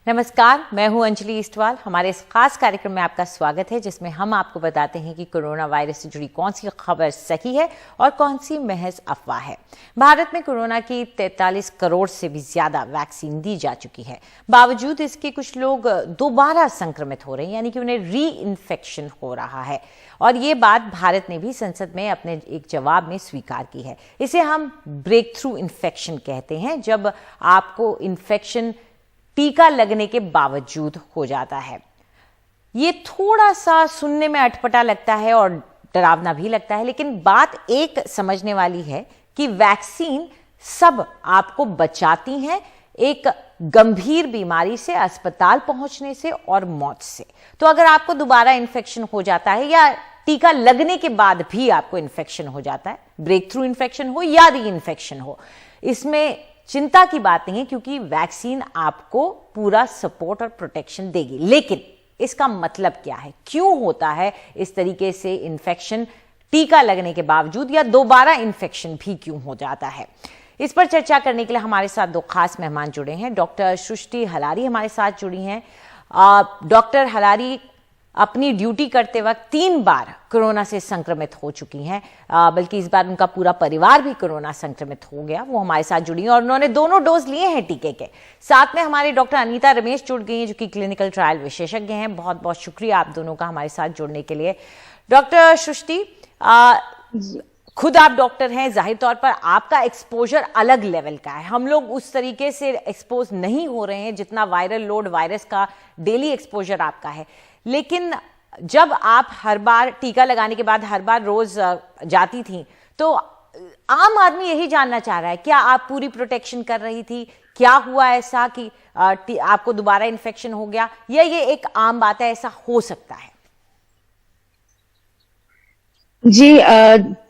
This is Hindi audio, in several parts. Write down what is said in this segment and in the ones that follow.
नमस्कार, मैं हूं अंजलि इस्टवाल। हमारे इस खास कार्यक्रम में आपका स्वागत है, जिसमें हम आपको बताते हैं कि कोरोना वायरस से जुड़ी कौन सी खबर सही है और कौन सी महज अफवाह है। भारत में कोरोना की 43 करोड़ से भी ज्यादा वैक्सीन दी जा चुकी है। बावजूद इसके कुछ लोग दोबारा संक्रमित हो रहे हैं, यानी कि उन्हें री इन्फेक्शन हो रहा है। और ये बात भारत ने भी संसद में अपने एक जवाब में स्वीकार की है। इसे हम ब्रेक थ्रू इन्फेक्शन कहते हैं, जब आपको इन्फेक्शन टीका लगने के बावजूद हो जाता है। ये थोड़ा सा सुनने में अटपटा लगता है और डरावना भी लगता है, लेकिन बात एक समझने वाली है कि वैक्सीन सब आपको बचाती हैं एक गंभीर बीमारी से, अस्पताल पहुंचने से और मौत से। तो अगर आपको दोबारा इन्फेक्शन हो जाता है या टीका लगने के बाद भी आपको इन्फेक्शन हो जाता है, ब्रेक थ्रू इन्फेक्शन हो या री इन्फेक्शन हो, इसमें चिंता की बात नहीं है, क्योंकि वैक्सीन आपको पूरा सपोर्ट और प्रोटेक्शन देगी। लेकिन इसका मतलब क्या है, क्यों होता है इस तरीके से इन्फेक्शन टीका लगने के बावजूद, या दोबारा इन्फेक्शन भी क्यों हो जाता है? इस पर चर्चा करने के लिए हमारे साथ दो खास मेहमान जुड़े हैं। डॉक्टर सृष्टि हलारी हमारे साथ जुड़ी हैं। डॉक्टर हलारी अपनी ड्यूटी करते वक्त 3 बार कोरोना से संक्रमित हो चुकी हैं, बल्कि इस बार उनका पूरा परिवार भी कोरोना संक्रमित हो गया। वो हमारे साथ जुड़ी हैं और उन्होंने दोनों डोज लिए हैं टीके के। साथ में हमारे डॉक्टर अनीता रमेश जुड़ गई हैं, जो कि क्लिनिकल ट्रायल विशेषज्ञ हैं। बहुत बहुत शुक्रिया आप दोनों का हमारे साथ जुड़ने के लिए। डॉक्टर सृष्टि, खुद आप डॉक्टर हैं, जाहिर तौर पर आपका एक्सपोजर अलग लेवल का है। हम लोग उस तरीके से एक्सपोज नहीं हो रहे हैं जितना वायरल लोड, वायरस का डेली एक्सपोजर आपका है। लेकिन जब आप हर बार टीका लगाने के बाद हर बार रोज जाती थी, तो आम आदमी यही जानना चाह रहा है, क्या आप पूरी प्रोटेक्शन कर रही थी? क्या हुआ ऐसा कि आपको दोबारा इन्फेक्शन हो गया, या ये एक आम बात है, ऐसा हो सकता है? जी,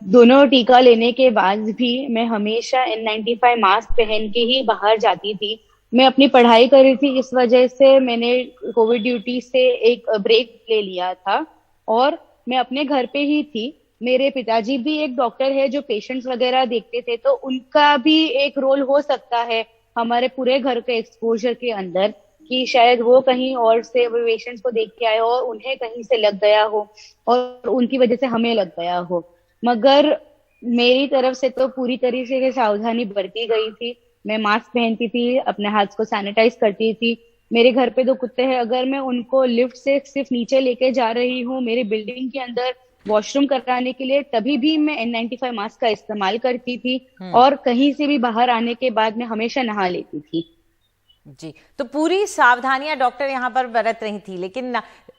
दोनों टीका लेने के बाद भी मैं हमेशा N95 मास्क पहन के ही बाहर जाती थी। मैं अपनी पढ़ाई कर रही थी, इस वजह से मैंने कोविड ड्यूटी से एक ब्रेक ले लिया था और मैं अपने घर पे ही थी। मेरे पिताजी भी एक डॉक्टर है जो पेशेंट्स वगैरह देखते थे, तो उनका भी एक रोल हो सकता है हमारे पूरे घर के एक्सपोजर के अंदर, कि शायद वो कहीं और से पेशेंट्स को देख के आए हो और उन्हें कहीं से लग गया हो और उनकी वजह से हमें लग गया हो। मगर मेरी तरफ से तो पूरी तरीके से सावधानी बरती गई थी। मैं मास्क पहनती थी, अपने हाथ को सैनिटाइज करती थी। मेरे घर पे 2 कुत्ते हैं, अगर मैं उनको लिफ्ट से सिर्फ नीचे लेके जा रही हूँ मेरी बिल्डिंग के अंदर वॉशरूम कराने के लिए, तभी भी मैं N95 मास्क का इस्तेमाल करती थी। और कहीं से भी बाहर आने के बाद मैं हमेशा नहा लेती थी। जी, तो पूरी सावधानियां डॉक्टर यहाँ पर बरत रही थी, लेकिन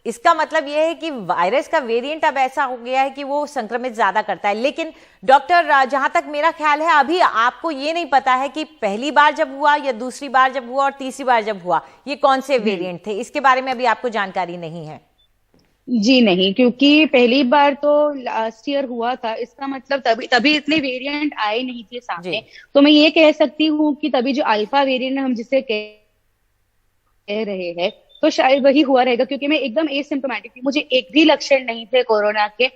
इसका मतलब यह है कि वायरस का वेरिएंट अब ऐसा हो गया है कि वो संक्रमित ज्यादा करता है। लेकिन डॉक्टर, जहां तक मेरा ख्याल है, अभी आपको ये नहीं पता है कि पहली बार जब हुआ या दूसरी बार जब हुआ और तीसरी बार जब हुआ, ये कौन से वेरिएंट थे, इसके बारे में अभी आपको जानकारी नहीं है? जी नहीं, क्योंकि पहली बार तो लास्ट ईयर हुआ था, इसका मतलब तभी इतने वेरिएंट आए नहीं थे सामने। तो मैं ये कह सकती हूँ कि तभी जो अल्फा वेरिएंट हम जिसे कह रहे हैं, तो शायद वही हुआ रहेगा, क्योंकि मैं एकदम एसिम्प्टोमेटिक थी, मुझे एक भी लक्षण नहीं थे कोरोना के।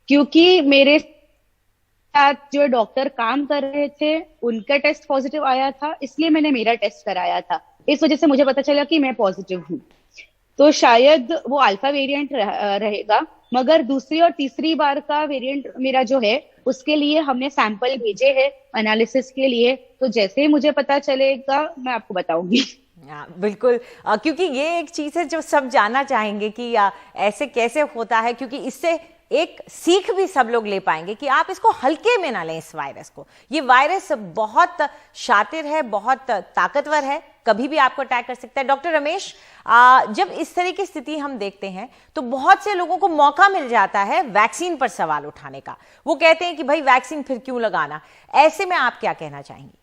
क्योंकि मेरे साथ जो डॉक्टर काम कर रहे थे उनका टेस्ट पॉजिटिव आया था, इसलिए मैंने मेरा टेस्ट कराया था। इस वजह से मुझे पता चला कि मैं पॉजिटिव हूँ। तो शायद वो अल्फा वेरिएंट रहेगा। मगर दूसरी और तीसरी बार का वेरिएंट मेरा जो है, उसके लिए हमने सैंपल भेजे हैं एनालिसिस के लिए। तो जैसे ही मुझे पता चलेगा मैं आपको बताऊंगी। बिल्कुल, क्योंकि ये एक चीज है जो सब जानना चाहेंगे कि ऐसे कैसे होता है, क्योंकि इससे एक सीख भी सब लोग ले पाएंगे कि आप इसको हल्के में ना लें। इस वायरस को, ये वायरस बहुत शातिर है, बहुत ताकतवर है, कभी भी आपको अटैक कर सकता है। डॉक्टर रमेश, जब इस तरह की स्थिति हम देखते हैं तो बहुत से लोगों को मौका मिल जाता है वैक्सीन पर सवाल उठाने का। वो कहते हैं कि भाई वैक्सीन फिर क्यों लगाना। ऐसे में आप क्या कहना चाहेंगी?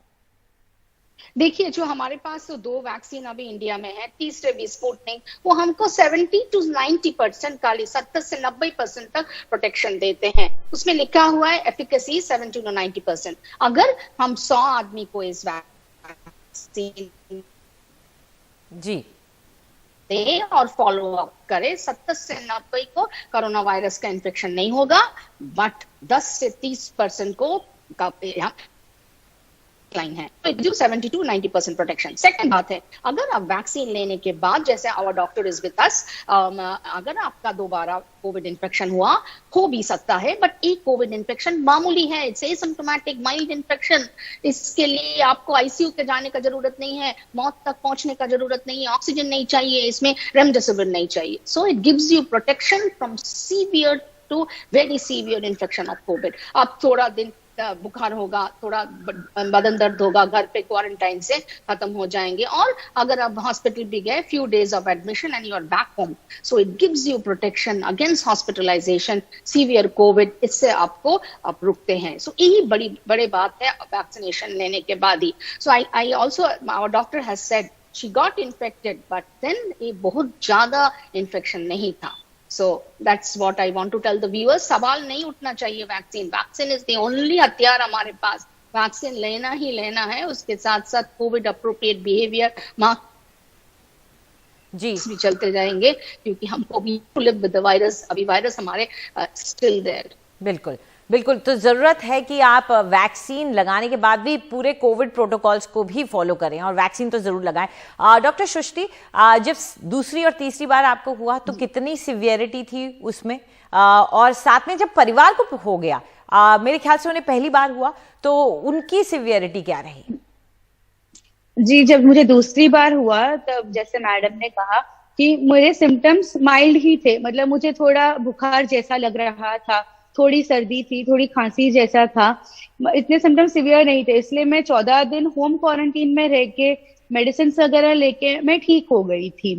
देखिए, जो हमारे पास 2 वैक्सीन अभी इंडिया में है, तीसरे भी स्पुतनिक, वो हमको 70 to 90% का 70 से 90% तक प्रोटेक्शन देते हैं। उसमें लिखा हुआ है एफिकेसी 70 to 90%। अगर हम 100 आदमी को इस वैक्सीन जी दे और फॉलो अप करे, 70 से 90 को कोरोना वायरस का इन्फेक्शन नहीं होगा, बट 10 से 30% को लाइन है, तो it gives 70 to 90% protection. Second बात है, अगर आप वैक्सीन लेने के बाद, जैसे our doctor is with us, अगर आपका दोबारा कोविड इन्फेक्शन हो भी सकता है, बट एक कोविड इन्फेक्शन मामूली है, इट्स एसिम्प्टोमेटिक माइल्ड इन्फेक्शन। इसके लिए आपको आईसीयू के जाने का जरूरत नहीं है, मौत तक पहुंचने का जरूरत नहीं है, ऑक्सीजन नहीं चाहिए, इसमें रेमडेसिविर नहीं चाहिए। So it gives you protection from severe to very severe infection of Covid. आप थोड़ा दिन बुखार होगा, थोड़ा बदन दर्द होगा, घर पे क्वारंटाइन से खत्म हो जाएंगे, और अगर आप हॉस्पिटल भी गए, few days of admission and you are back home. So it gives you protection against hospitalisation, severe Covid, इससे आपको आप रुकते हैं। सो यही बड़ी बात है वैक्सीनेशन लेने के बाद ही। So I also, our doctor has said she got infected, but then ये बहुत ज्यादा इन्फेक्शन नहीं था। So that's what I want to tell the viewers. सवाल नहीं उठना चाहिए vaccine. Vaccine is the only हथियार हमारे पास। वैक्सीन लेना ही लेना है, उसके साथ साथ कोविड अप्रोप्रिएट बिहेवियर, मास्क जी भी चलते जाएंगे, क्योंकि हमको भी लिव विद द वायरस। अभी वायरस हमारे स्टिल देयर। बिल्कुल बिल्कुल, तो जरूरत है कि आप वैक्सीन लगाने के बाद भी पूरे कोविड प्रोटोकॉल्स को भी फॉलो करें और वैक्सीन तो जरूर लगाएं। डॉक्टर सृष्टि, जब दूसरी और तीसरी बार आपको हुआ तो कितनी सिवियरिटी थी उसमें, और साथ में जब परिवार को हो गया, मेरे ख्याल से उन्हें पहली बार हुआ, तो उनकी सिवियरिटी क्या रही? जी, जब मुझे दूसरी बार हुआ तब जैसे मैडम ने कहा कि मेरे सिम्टम्स माइल्ड ही थे, मतलब मुझे थोड़ा बुखार जैसा लग रहा था, थोड़ी सर्दी थी, थोड़ी खांसी जैसा था, इतने सिम्टम्स सिवियर नहीं थे। इसलिए मैं 14 दिन होम क्वारंटीन में रह के मेडिसिन वगैरह लेके मैं ठीक हो गई थी।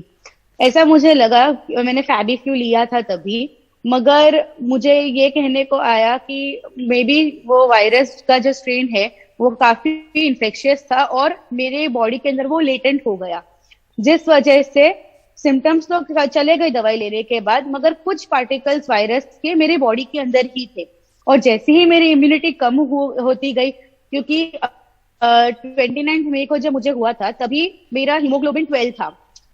ऐसा मुझे लगा, मैंने फैबीफ्लू लिया था तभी, मगर मुझे ये कहने को आया कि मे बी वो वायरस का जो स्ट्रेन है वो काफी इन्फेक्शियस था और मेरे बॉडी के अंदर वो लेटेंट हो गया, जिस वजह से सिम्टम्स तो चले गए दवाई लेने के बाद, मगर कुछ पार्टिकल्स वायरस के मेरे बॉडी के अंदर ही थे। और जैसे ही मेरी इम्यूनिटी कम होती गई, क्योंकि 29 मई को जब मुझे हुआ था तभी मेरा हीमोग्लोबिन 12 था,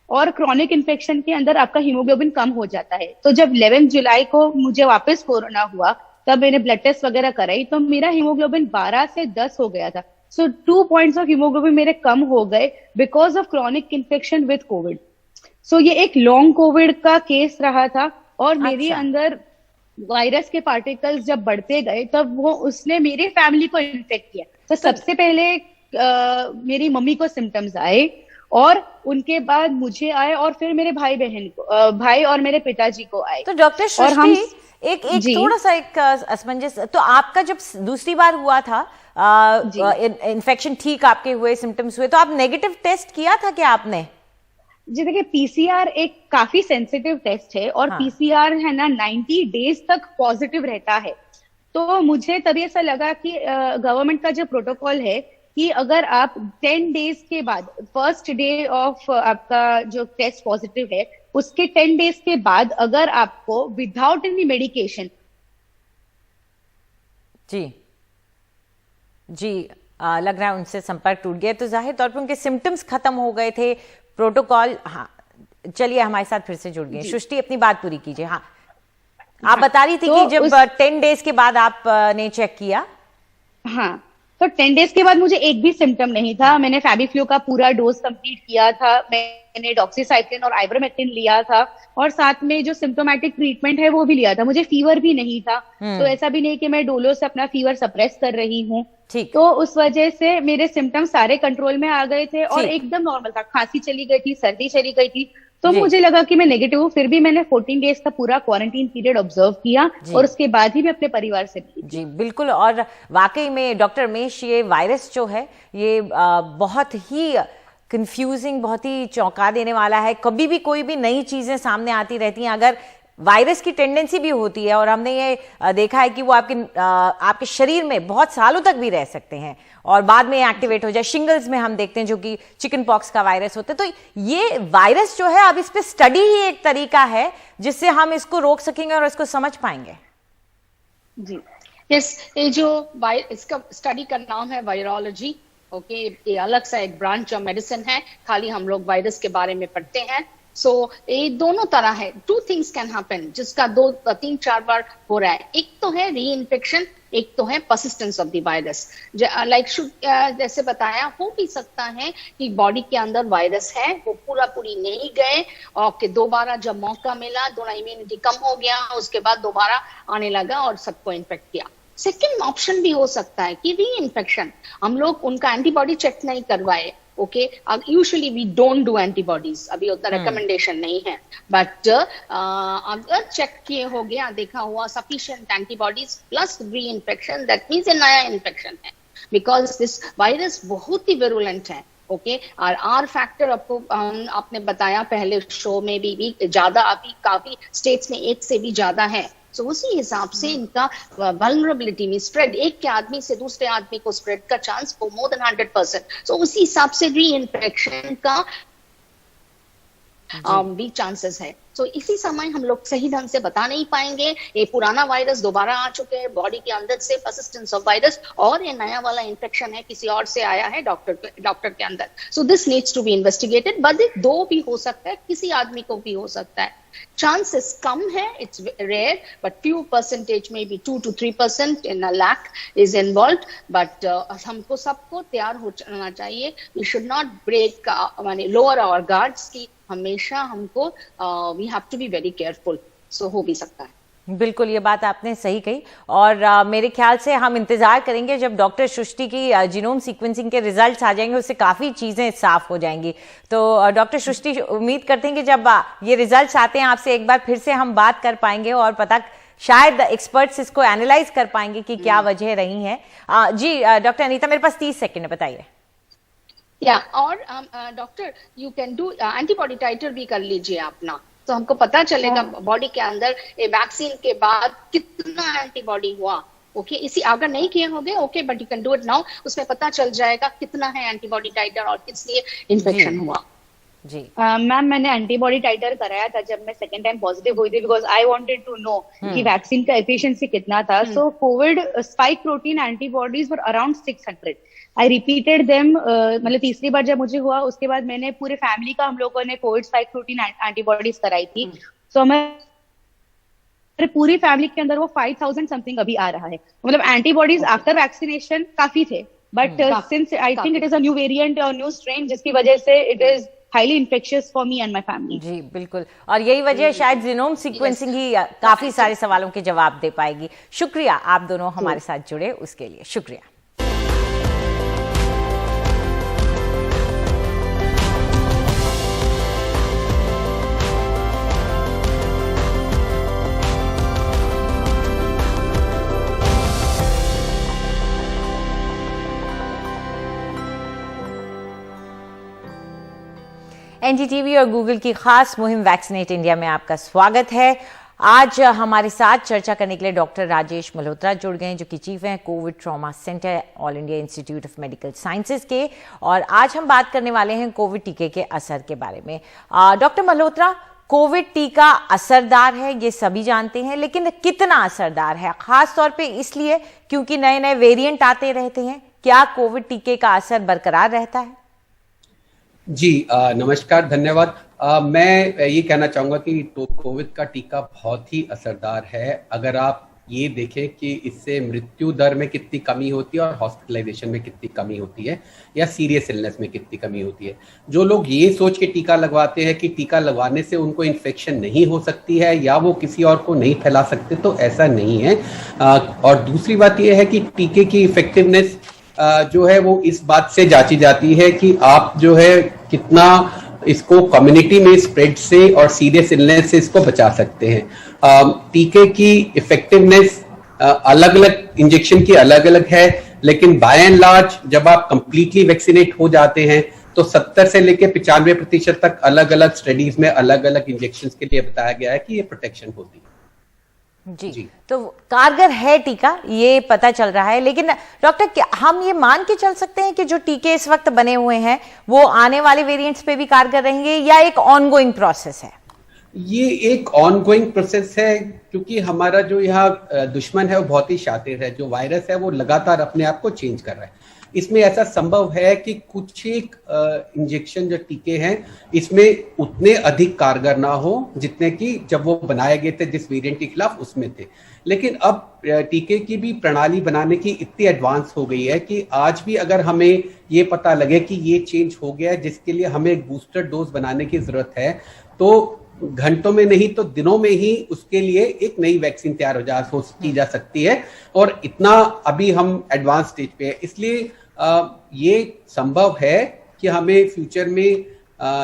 और क्रॉनिक इन्फेक्शन के अंदर आपका हीमोग्लोबिन कम हो जाता है। तो जब 11 जुलाई को मुझे वापस कोरोना हुआ, तब मैंने ब्लड टेस्ट वगैरह कराई, तो मेरा हीमोग्लोबिन 12 से 10 हो गया था। सो 2 पॉइंट्स ऑफ हीमोग्लोबिन मेरे कम हो गए because of chronic infection with COVID. So ये एक लॉन्ग कोविड का केस रहा था, और मेरे अंदर वायरस के पार्टिकल्स जब बढ़ते गए तब वो उसने मेरे फैमिली को इन्फेक्ट किया। तो सबसे पहले मेरी मम्मी को सिम्टम्स आए, और उनके बाद मुझे आए, और फिर मेरे भाई बहन को, भाई और मेरे पिताजी को आए। तो डॉक्टर सृष्टि, एक थोड़ा सा एक असमंजस, तो आपका जब दूसरी बार हुआ था, इन्फेक्शन ठीक आपके हुए, सिम्टम्स हुए, तो आप नेगेटिव टेस्ट किया था क्या आपने? जी देखिए, पीसीआर एक काफी सेंसिटिव टेस्ट है, और पीसीआर है ना 90 डेज तक पॉजिटिव रहता है। तो मुझे तभी ऐसा लगा कि गवर्नमेंट का जो प्रोटोकॉल है कि अगर आप 10 डेज के बाद, फर्स्ट डे ऑफ आपका जो टेस्ट पॉजिटिव है, उसके 10 डेज के बाद अगर आपको विदाउट एनी मेडिकेशन जी लग रहा है उनसे संपर्क टूट गया, तो जाहिर तौर पर उनके सिम्टम्स खत्म हो गए थे, प्रोटोकॉल। हाँ, चलिए हमारे साथ फिर से जुड़ गए। सृष्टि, अपनी बात पूरी कीजिए। हाँ, आप बता रही थी कि जब 10 डेज के बाद आपने चेक किया। हाँ, तो 10 डेज के बाद मुझे एक भी सिम्टम नहीं था। मैंने फैबीफ्लू का पूरा डोज कंप्लीट किया था, मैंने डॉक्सीसाइक्लिन और आइवरमेक्टिन लिया था, और साथ में जो सिम्टोमेटिक ट्रीटमेंट है वो भी लिया था। मुझे फीवर भी नहीं था, तो ऐसा भी नहीं कि मैं डोलो से अपना फीवर सप्रेस कर रही हूँ। तो उस वजह से मेरे सिम्टम्स सारे कंट्रोल में आ गए थे और एकदम नॉर्मल था। खांसी चली गई थी, सर्दी चली गई थी, तो मुझे लगा कि मैं नेगेटिव हूँ। फिर भी मैंने 14 डेज का पूरा क्वारंटीन पीरियड ऑब्जर्व किया, और उसके बाद ही मैं अपने परिवार से जी बिल्कुल। और वाकई में डॉक्टर रमेश, ये वायरस जो है ये बहुत ही कंफ्यूजिंग, बहुत ही चौंका देने वाला है। कभी भी कोई भी नई चीजें सामने आती रहती हैं। अगर वायरस की टेंडेंसी भी होती है, और हमने ये देखा है कि वो आपके शरीर में बहुत सालों तक भी रह सकते हैं और बाद में एक्टिवेट हो जाए। शिंगल्स में हम देखते हैं, जो कि चिकन पॉक्स का वायरस होता है। तो ये वायरस जो है, अब इस पे स्टडी ही एक तरीका है जिससे हम इसको रोक सकेंगे और इसको समझ पाएंगे। जी यस, ये जो इसका स्टडी का नाम है वायरोलॉजी। ओके, ये अलग सा एक ब्रांच ऑफ मेडिसिन है, खाली हम लोग वायरस के बारे में पढ़ते हैं। सो ये दोनों तरह है, 2 थिंग्स कैन हैपन, जिसका 2-3-4 बार हो रहा है। एक तो है री इन्फेक्शन, एक तो है परसिस्टेंस ऑफ द वायरस। जैसे बताया, हो भी सकता है कि बॉडी के अंदर वायरस है, वो पूरी नहीं गए, और कि दोबारा जब मौका मिला, दोबारा इम्यूनिटी कम हो गया, उसके बाद दोबारा आने लगा और सबको इन्फेक्ट किया। सेकेंड ऑप्शन भी हो सकता है कि री इन्फेक्शन, हम लोग उनका एंटीबॉडी चेक नहीं करवाए। Okay, usually we don't do antibodies, अभी उतना रिकमेंडेशन नहीं है, बट अगर चेक किए हो गया, देखा हुआ सफिशिएंट एंटीबॉडीज प्लस री इन्फेक्शन, दैट मीन्स ये नया इन्फेक्शन है, बिकॉज दिस वायरस बहुत ही विरुलेंट है। ओके, और आर फैक्टर आपको आपने बताया पहले शो में भी ज्यादा, अभी काफी स्टेट्स में 1 से भी ज्यादा है। तो उसी हिसाब से इनका वल्नरेबिलिटी में स्प्रेड, एक के आदमी से दूसरे आदमी को स्प्रेड का चांस वो मोर देन 100%। तो उसी हिसाब से री इन्फेक्शन का भी चांसेस है। तो इसी समय हम लोग सही ढंग से बता नहीं पाएंगे, ये पुराना वायरस दोबारा आ चुके हैं बॉडी के अंदर से, परसिस्टेंस ऑफ वायरस, और ये नया वाला इन्फेक्शन है, किसी और से आया है डॉक्टर के अंदर। So this needs to be investigated, but 2 भी हो सकता है, किसी आदमी को भी हो सकता है। चांसेस कम है, it's rare, but few percentage में भी 2 to 3% in a lakh is involve. But हमको सबको तैयार हो जाना चाहिए। वी शुड नॉट ब्रेक माने लोअर आवर गार्ड्स की, हमेशा हमको we have to be very careful. So हो भी सकता है। बिल्कुल, ये बात आपने सही कही, और मेरे ख्याल से हम इंतजार करेंगे जब डॉक्टर सृष्टि की जीनोम सीक्वेंसिंग के रिजल्ट्स आ जाएंगे, उससे काफी चीजें साफ हो जाएंगी। तो डॉक्टर सृष्टि, उम्मीद करते हैं कि जब ये रिजल्ट्स आते हैं, आपसे एक बार फिर से हम बात कर पाएंगे और पता शायद एक्सपर्ट्स इसको एनालाइज कर पाएंगे कि क्या वजह रही है। जी डॉक्टर अनीता, मेरे पास 30 सेकेंड है, बताइए। और doctor, you can do antibody titer भी कर लीजिए अपना, तो हमको पता चलेगा बॉडी के अंदर वैक्सीन के बाद कितना एंटीबॉडी हुआ। ओके, इसी अगर नहीं किए होंगे, okay, but you can do it now, उसमें पता चल जाएगा कितना है एंटीबॉडी टाइटर और किस लिए इन्फेक्शन हुआ। जी मैम, मैंने एंटीबॉडी टाइटर कराया था जब मैं सेकंड टाइम पॉजिटिव हुई थी, because I wanted to know कि वैक्सीन का एफिशिएंसी कितना था। So COVID spike protein antibodies were around 600। I repeated them, मतलब तीसरी बार जब मुझे हुआ, उसके बाद मैंने पूरे फैमिली का, हम लोगों ने कोविड स्पाइक प्रोटीन एंटीबॉडीज कराई थी। सो हमारे पूरी फैमिली के अंदर वो 5000 समथिंग अभी आ रहा है। मतलब एंटीबॉडीज आफ्टर वैक्सीनेशन काफी थे, but since I think it is a new variant और न्यू स्ट्रेन, जिसकी वजह से it is highly infectious for me and my family. जी बिल्कुल, और यही वजह शायद जीनोम सीक्वेंसिंग ही काफी सारे सवालों के जवाब दे पाएगी। शुक्रिया, आप दोनों हमारे साथ जुड़े उसके लिए शुक्रिया। एनडीटीवी और गूगल की खास मुहिम वैक्सीनेट इंडिया में आपका स्वागत है। आज हमारे साथ चर्चा करने के लिए डॉक्टर राजेश मल्होत्रा जुड़ गए हैं, जो कि चीफ हैं Covid trauma centre all India institute of medical sciences के, और आज हम बात करने वाले हैं कोविड टीके के असर के बारे में। डॉक्टर मल्होत्रा, कोविड टीका असरदार है ये सभी जानते हैं, लेकिन कितना असरदार है, खास तौर पे इसलिए क्योंकि नए नए वेरिएंट आते रहते हैं। क्या कोविड टीके का असर बरकरार रहता है? जी नमस्कार, धन्यवाद। मैं ये कहना चाहूँगा कि कोविड का टीका बहुत ही असरदार है। अगर आप ये देखें कि इससे मृत्यु दर में कितनी कमी होती है और हॉस्पिटलाइजेशन में कितनी कमी होती है, या सीरियस इलनेस में कितनी कमी होती है। जो लोग ये सोच के टीका लगवाते हैं कि टीका लगवाने से उनको इन्फेक्शन नहीं हो सकती है या वो किसी और को नहीं फैला सकते, तो ऐसा नहीं है। और दूसरी बात ये है कि टीके की इफेक्टिवनेस जो है वो इस बात से जांची जाती है कि आप जो है कितना इसको कम्युनिटी में स्प्रेड से और सीरियस इलनेस से इसको बचा सकते हैं। टीके की इफेक्टिवनेस अलग अलग इंजेक्शन की अलग अलग है, लेकिन बाय एंड लार्ज जब आप कंप्लीटली वैक्सीनेट हो जाते हैं तो 70 से लेकर 95% तक अलग अलग स्टडीज में अलग अलग इंजेक्शन के लिए बताया गया है कि ये प्रोटेक्शन होती है। जी, तो कारगर है टीका, ये पता चल रहा है, लेकिन डॉक्टर क्या हम ये मान के चल सकते हैं कि जो टीके इस वक्त बने हुए हैं वो आने वाले वेरिएंट्स पे भी कारगर रहेंगे, या एक ऑनगोइंग प्रोसेस है? ये एक ऑनगोइंग प्रोसेस है, क्योंकि हमारा जो यहाँ दुश्मन है वो बहुत ही शातिर है। जो वायरस है वो लगातार अपने आप को चेंज कर रहा है। इसमें ऐसा संभव है कि कुछ एक इंजेक्शन जो टीके हैं इसमें उतने अधिक कारगर ना हो जितने कि जब वो बनाए गए थे जिस वेरिएंट के खिलाफ उसमें थे। लेकिन अब टीके की भी प्रणाली बनाने की इतनी एडवांस हो गई है कि आज भी अगर हमें ये पता लगे कि ये चेंज हो गया है जिसके लिए हमें एक बूस्टर डोज बनाने की जरूरत है, तो घंटों में नहीं तो दिनों में ही उसके लिए एक नई वैक्सीन तैयार की जा सकती है। और इतना अभी हम एडवांस स्टेज पे है, इसलिए ये संभव है कि हमें फ्यूचर में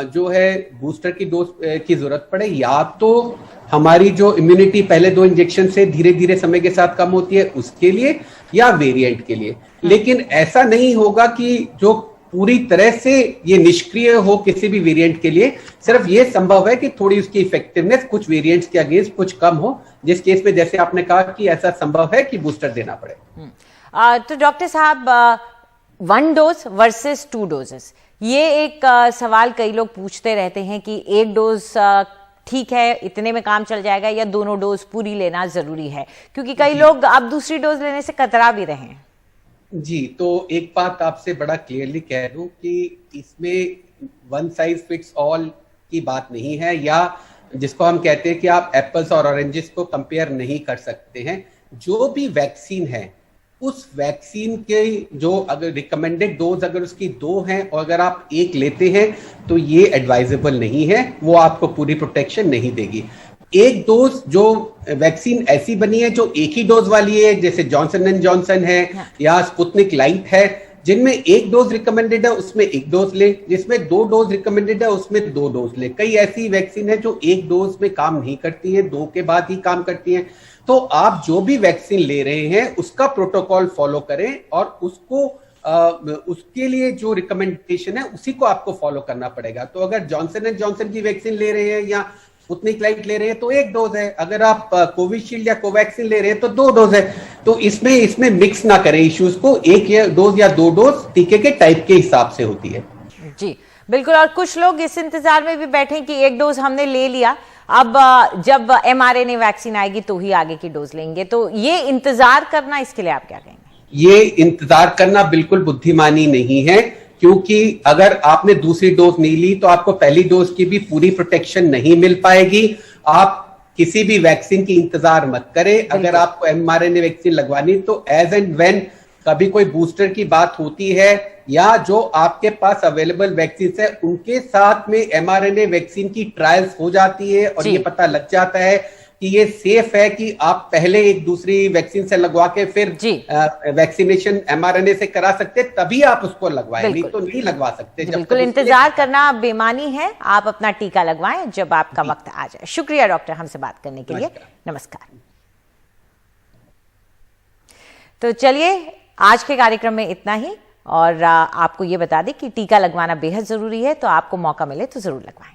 जो है बूस्टर की डोज की जरूरत पड़े, या तो हमारी जो इम्यूनिटी पहले 2 इंजेक्शन से धीरे धीरे समय के साथ कम होती है उसके लिए, या वेरिएंट के लिए। लेकिन ऐसा नहीं होगा कि जो पूरी तरह से ये निष्क्रिय हो किसी भी वेरिएंट के लिए। सिर्फ ये संभव है कि थोड़ी उसकी इफेक्टिवनेस कुछ वेरिएंट्स के अगेंस्ट कुछ कम हो, जिस केस में जैसे आपने कहा कि ऐसा संभव है कि बूस्टर देना पड़े। तो डॉक्टर साहब, 1 डोज वर्सेस 2 डोजेस, ये एक सवाल कई लोग पूछते रहते हैं कि 1 डोज ठीक है, इतने में काम चल जाएगा, या दोनों डोज पूरी लेना जरूरी है, क्योंकि कई लोग अब दूसरी डोज लेने से कतरा भी रहे हैं। जी, तो एक बात आपसे बड़ा क्लियरली कह दूं कि इसमें वन साइज फिट्स ऑल की बात नहीं है, या जिसको हम कहते हैं कि आप एप्पल्स और ऑरेंजेस को कंपेयर नहीं कर सकते हैं। जो भी वैक्सीन है उस वैक्सीन के जो अगर रिकमेंडेड डोज अगर उसकी 2 हैं और अगर आप 1 लेते हैं तो ये एडवाइजेबल नहीं है, वो आपको पूरी प्रोटेक्शन नहीं देगी। एक डोज जो वैक्सीन ऐसी बनी है जो एक ही डोज वाली है, जैसे जॉनसन एंड जॉनसन है या स्पुतनिक लाइट है, जिनमें 1 डोज रिकमेंडेड है उसमें 1 डोज ले, जिसमें 2 डोज रिकमेंडेड है उसमें 2 डोज ले। कई ऐसी वैक्सीन है जो 1 डोज में काम नहीं करती है, 2 के बाद ही काम करती है। तो आप जो भी वैक्सीन ले रहे हैं उसका प्रोटोकॉल फॉलो करें और उसको उसके लिए जो रिकमेंडेशन है उसी को आपको फॉलो करना पड़ेगा। तो अगर जॉनसन एंड जॉनसन की वैक्सीन ले रहे हैं या स्पुतनिक लाइट ले रहे हैं तो 1 डोज है, अगर आप कोविशील्ड या कोवैक्सीन ले रहे हैं तो 2 डोज है। तो इसमें मिक्स ना करें इश्यूज को, 1 डोज या 2 डोज टीके के टाइप के हिसाब से होती है। जी बिल्कुल। और कुछ लोग इस इंतजार में भी बैठे कि 1 डोज हमने ले लिया, अब जब mRNA वैक्सीन आएगी तो ही आगे की डोज लेंगे, तो ये इंतजार करना, इसके लिए आप क्या कहेंगे? ये इंतजार करना बिल्कुल बुद्धिमानी नहीं है, क्योंकि अगर आपने दूसरी डोज नहीं ली तो आपको पहली डोज की भी पूरी प्रोटेक्शन नहीं मिल पाएगी। आप किसी भी वैक्सीन की इंतजार मत करें। अगर आपको mRNA वैक्सीन लगवानी तो एज एंड व्हेन कभी कोई बूस्टर की बात होती है या जो आपके पास अवेलेबल वैक्सीन है उनके साथ में mRNA वैक्सीन की ट्रायल्स हो जाती है और ये पता लग जाता है कि ये सेफ है कि आप पहले एक दूसरी वैक्सीन से लगवा के फिर वैक्सीनेशन mRNA से करा सकते, तभी आप उसको लगवाएं, नहीं तो नहीं लगवा सकते। बिल्कुल इंतजार करना बेमानी है, आप अपना टीका लगवाएं जब आपका वक्त आ जाए। शुक्रिया डॉक्टर हमसे बात करने के लिए, नमस्कार। तो चलिए आज के कार्यक्रम में इतना ही, और आपको ये बता दें कि टीका लगवाना बेहद जरूरी है, तो आपको मौका मिले तो जरूर लगवाएं।